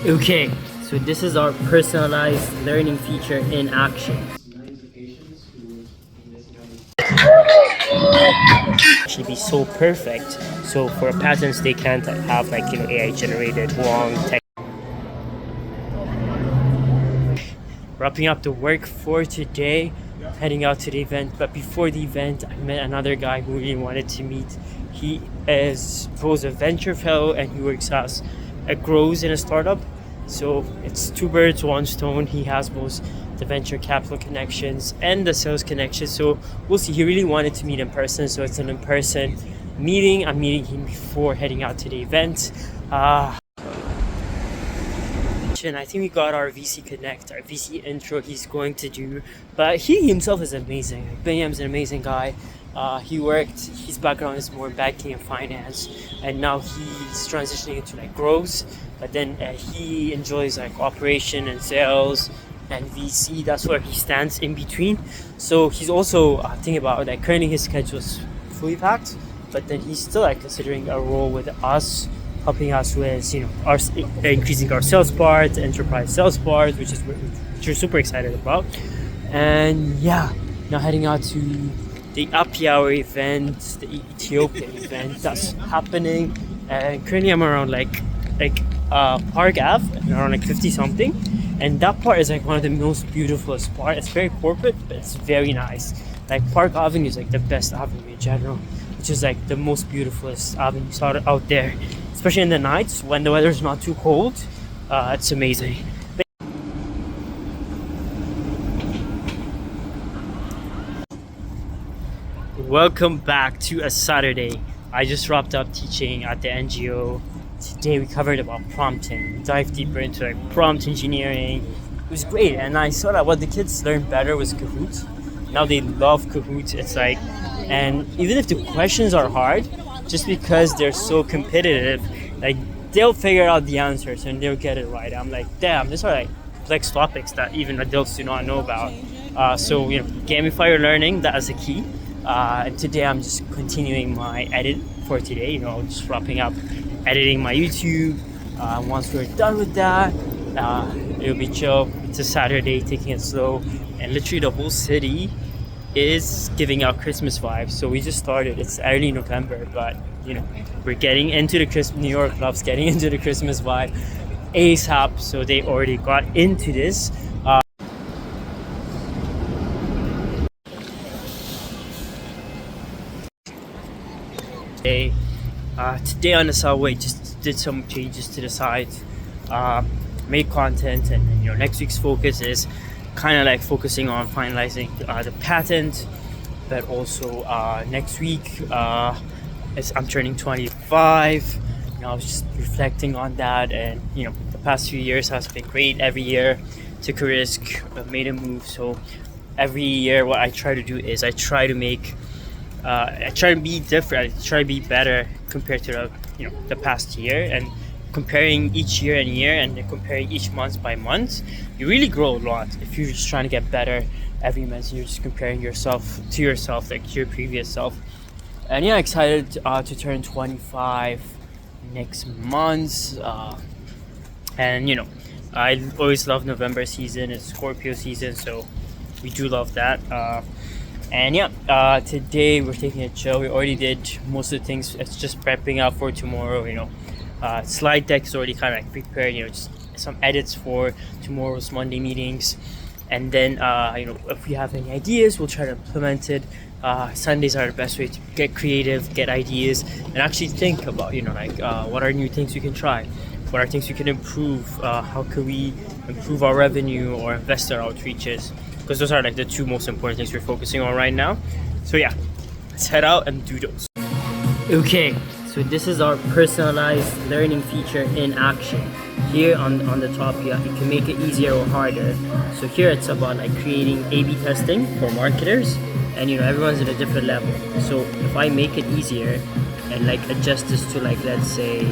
Okay, so this is our personalized learning feature in action. Actually be so perfect, so for patterns they can't have like AI generated wrong text. Wrapping up the work for today, heading out to the event. But before the event, I met another guy who really wanted to meet. He is both a venture fellow and he works as grows in a startup. So it's two birds, one stone. He has both the venture capital connections and the sales connections. So we'll see. He really wanted to meet in person, so it's an in-person meeting. I'm meeting him before heading out to the event. I think we got our VC Connect, our VC intro he's going to do, but he himself is amazing. Binyam's an amazing guy. His background is more banking and finance, and now he's transitioning into like growth, but then he enjoys like operation and sales and VC. That's where he stands in between. So he's also thinking about like currently his schedule is fully packed, but then he's still like considering a role with us, helping us with our increasing our sales part, the enterprise sales part, which we're super excited about. And yeah, now heading out to the Happy Hour event, the Ethiopia event that's happening. And currently I'm around like Park Ave, around like 50 something, and that part is like one of the most beautiful parts. It's very corporate, but it's very nice. Like Park Avenue is like the best avenue in general, which is like the most beautifulest avenues out there, especially in the nights when the weather's not too cold. It's amazing. Welcome back to a Saturday. I just wrapped up teaching at the NGO. Today we covered about prompting, dive deeper into like prompt engineering. It was great, and I saw that what the kids learned better was Kahoot. Now they love Kahoot. It's like, and even if the questions are hard, just because they're so competitive, like they'll figure out the answers and they'll get it right. I'm like, damn, these are like complex topics that even adults do not know about. So gamify your learning, that is the key. And today I'm just continuing my edit for today. Just wrapping up editing my YouTube. Once we're done with that, it'll be chill. It's a Saturday, taking it slow, and literally the whole city is giving out Christmas vibes. So we just started. It's early November, but we're getting into the New York loves getting into the Christmas vibe ASAP. So they already got into this. Today on the subway, just did some changes to the site, made content, and next week's focus is kind of like focusing on finalizing the patent. But also next week I'm turning 25. I was just reflecting on that, and the past few years has been great. Every year took a risk, made a move. So every year what I try to do is I try to be different. I try to be better compared to the past year, and comparing each year and year, and then comparing each month by month, you really grow a lot. If you're just trying to get better every month, you're just comparing yourself to yourself, like your previous self. And yeah, excited to turn 25 next month. And I always love November season. It's Scorpio season, so we do love that. And yeah, today we're taking it chill. We already did most of the things. It's just prepping up for tomorrow. Slide deck is already kind of like prepared. Just some edits for tomorrow's Monday meetings. And then if we have any ideas, we'll try to implement it. Sundays are the best way to get creative, get ideas, and actually think about what are new things we can try, what are things we can improve, how can we improve our revenue or invest our outreaches, because those are like the two most important things we're focusing on right now. So yeah, let's head out and do those. Okay, so this is our personalized learning feature in action. Here on the top, you can make it easier or harder. So here it's about like creating A/B testing for marketers, and everyone's at a different level. So if I make it easier and like adjust this to like, let's say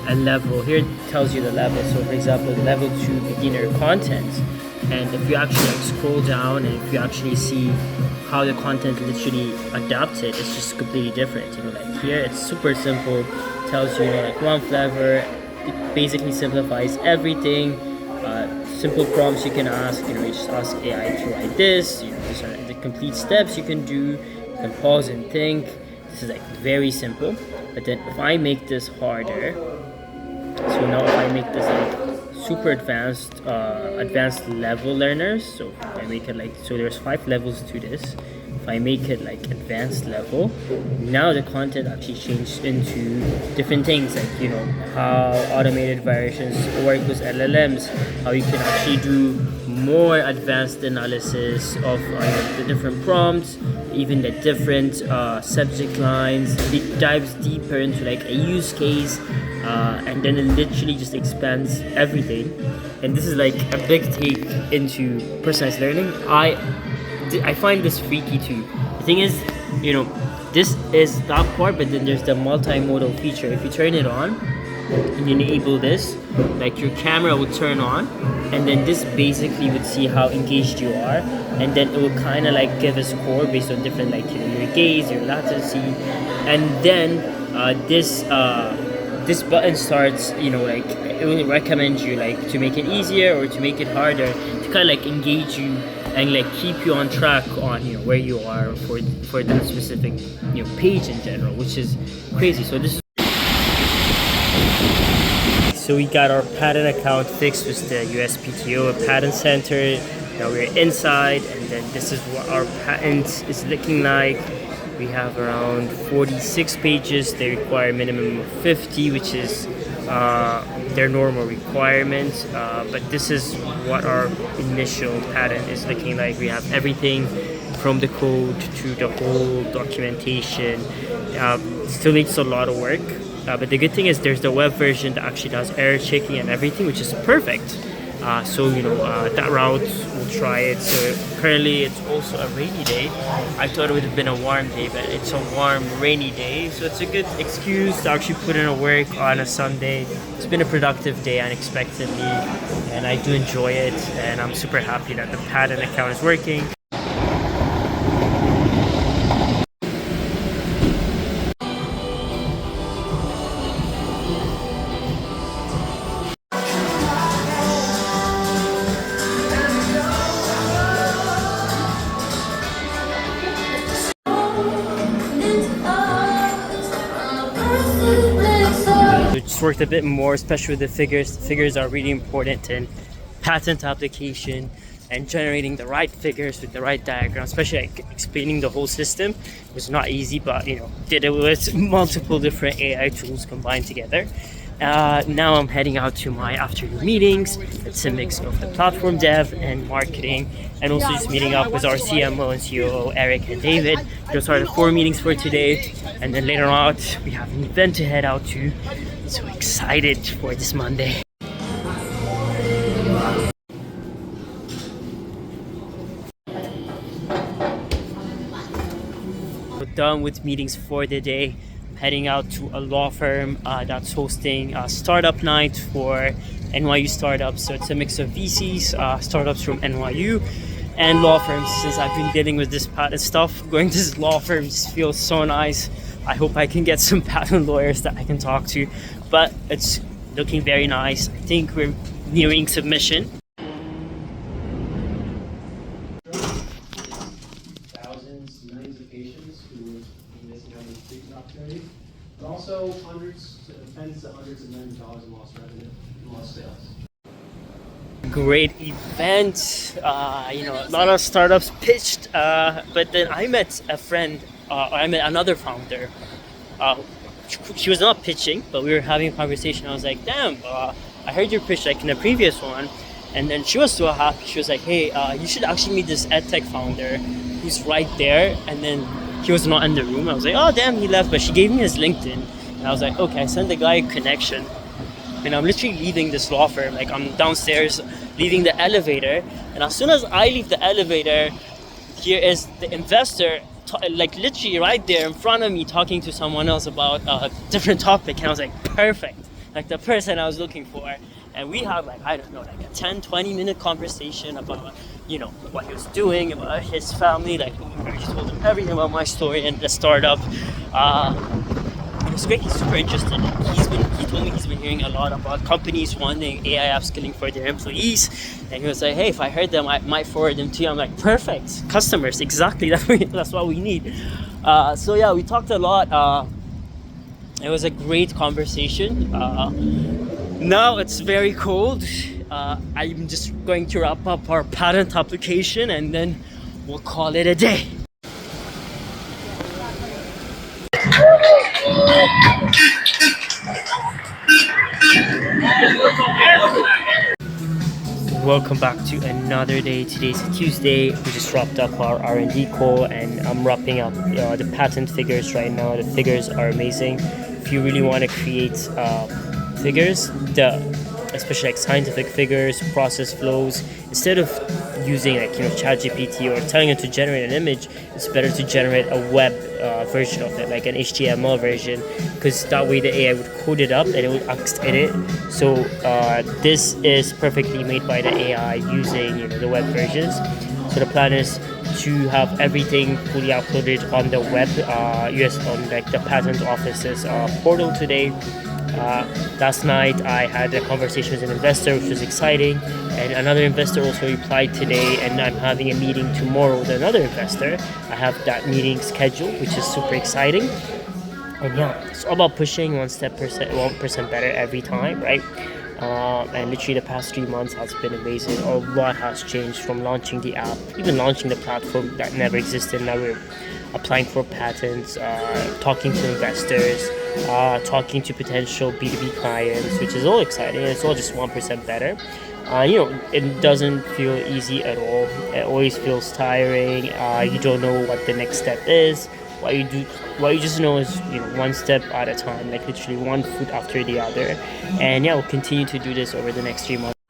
a level, here it tells you the level. So for example, level 2 beginner content. And if you actually like scroll down, and if you actually see how the content literally adapted, it's just completely different. Like here it's super simple, tells you like one flavor, it basically simplifies everything. Simple prompts you can ask, you just ask AI to write this, these are the complete steps you can do, you can pause and think. This is like very simple. But then if I make this harder, so now if I make this like super advanced level learners, so if I make it like, so there's 5 levels to this. If I make it like advanced level, now the content actually changed into different things, like how automated versions work with LLMs, how you can actually do more advanced analysis of the different prompts, even the different subject lines. It dives deeper into like a use case, and then it literally just expands everything. And this is like a big take into personalized learning. I find this freaky too. The thing is, this is that part, but then there's the multimodal feature. If you turn it on and you enable this, like your camera would turn on, and then this basically would see how engaged you are, and then it will kind of like give a score based on different, like your gaze, your latency, and then this button starts, like it will recommend you like to make it easier or to make it harder, to kind of like engage you and like keep you on track on where you are for that specific page in general, which is crazy. So we got our patent account fixed with the USPTO patent center. Now we're inside, and then this is what our patent is looking like. We have around 46 pages. They require a minimum of 50, which is their normal requirement. But this is what our initial patent is looking like. We have everything from the code to the whole documentation. Still needs a lot of work. But the good thing is there's the web version that actually does error checking and everything, which is perfect. So that route, we'll try it. So currently it's also a rainy day. I thought it would have been a warm day, but it's a warm, rainy day. So it's a good excuse to actually put in a work on a Sunday. It's been a productive day unexpectedly, and I do enjoy it. And I'm super happy that the patent account is working. Just worked a bit more, especially with the figures. The figures are really important in patent application and generating the right figures with the right diagram, especially like explaining the whole system. It was not easy, but did it with multiple different AI tools combined together. Now I'm heading out to my afternoon meetings. It's a mix of the platform dev and marketing, and also just meeting up with our CMO and COO, Eric and David. Those are the 4 meetings for today, and then later on we have an event to head out to. So excited for this Monday. We're done with meetings for the day. I'm heading out to a law firm that's hosting a startup night for NYU startups. So it's a mix of VCs, startups from NYU, and law firms. Since I've been dealing with this patent stuff, going to this law firm just feels so nice. I hope I can get some patent lawyers that I can talk to, but it's looking very nice. I think we're nearing submission. Thousands, millions of patients who would be missing out on these treatment opportunities, but also tens to hundreds of millions of dollars in lost revenue and lost sales. Great event. A lot of startups pitched, but then I met a friend. I met another founder. She was not pitching, but we were having a conversation. I was like, damn, I heard your pitch like in the previous one. And then she was so happy. She was like, hey, you should actually meet this edtech founder who's right there. And then he was not in the room. I was like, oh, damn, he left. But she gave me his LinkedIn. And I was like, okay, I sent the guy a connection. And I'm literally leaving this law firm. Like, I'm downstairs, leaving the elevator. And as soon as I leave the elevator, here is the investor like literally right there in front of me talking to someone else about a different topic, and I was like, perfect, like the person I was looking for. And we had like, I don't know, like a 10-20 minute conversation about what he was doing, about his family. Like I just told him everything about my story and the startup. It was great. He's super interested. He told me he's been hearing a lot about companies wanting AI upskilling for their employees, and he was like, hey, if I heard them, I might forward them to you. I'm like, perfect, customers, exactly. That's what we need. So yeah, we talked a lot. It was a great conversation. Now it's very cold. I'm just going to wrap up our patent application and then we'll call it a day. Welcome back to another day. Today's Tuesday. We just wrapped up our R&D call and I'm wrapping up the patent figures right now. The figures are amazing. If you really want to create figures, especially like scientific figures, process flows, instead of using like ChatGPT or telling it to generate an image, it's better to generate a web version of it, like an HTML version, because that way the AI would code it up and it would edit. So this is perfectly made by the AI using the web versions. So the plan is to have everything fully uploaded on the web, on like the patent office's portal today. Last night I had a conversation with an investor, which was exciting, and another investor also replied today, and I'm having a meeting tomorrow with another investor. I have that meeting scheduled, which is super exciting. And yeah, it's all about pushing 1% better every time, right? And literally the past 3 months has been amazing. A lot has changed from launching the app, even launching the platform that never existed. Now we're applying for patents, talking to investors, talking to potential B2B clients, which is all exciting. It's all just 1% better. It doesn't feel easy at all. It always feels tiring. You don't know what the next step is. What you just know is one step at a time, like literally one foot after the other. And yeah, we'll continue to do this over the next 3 months.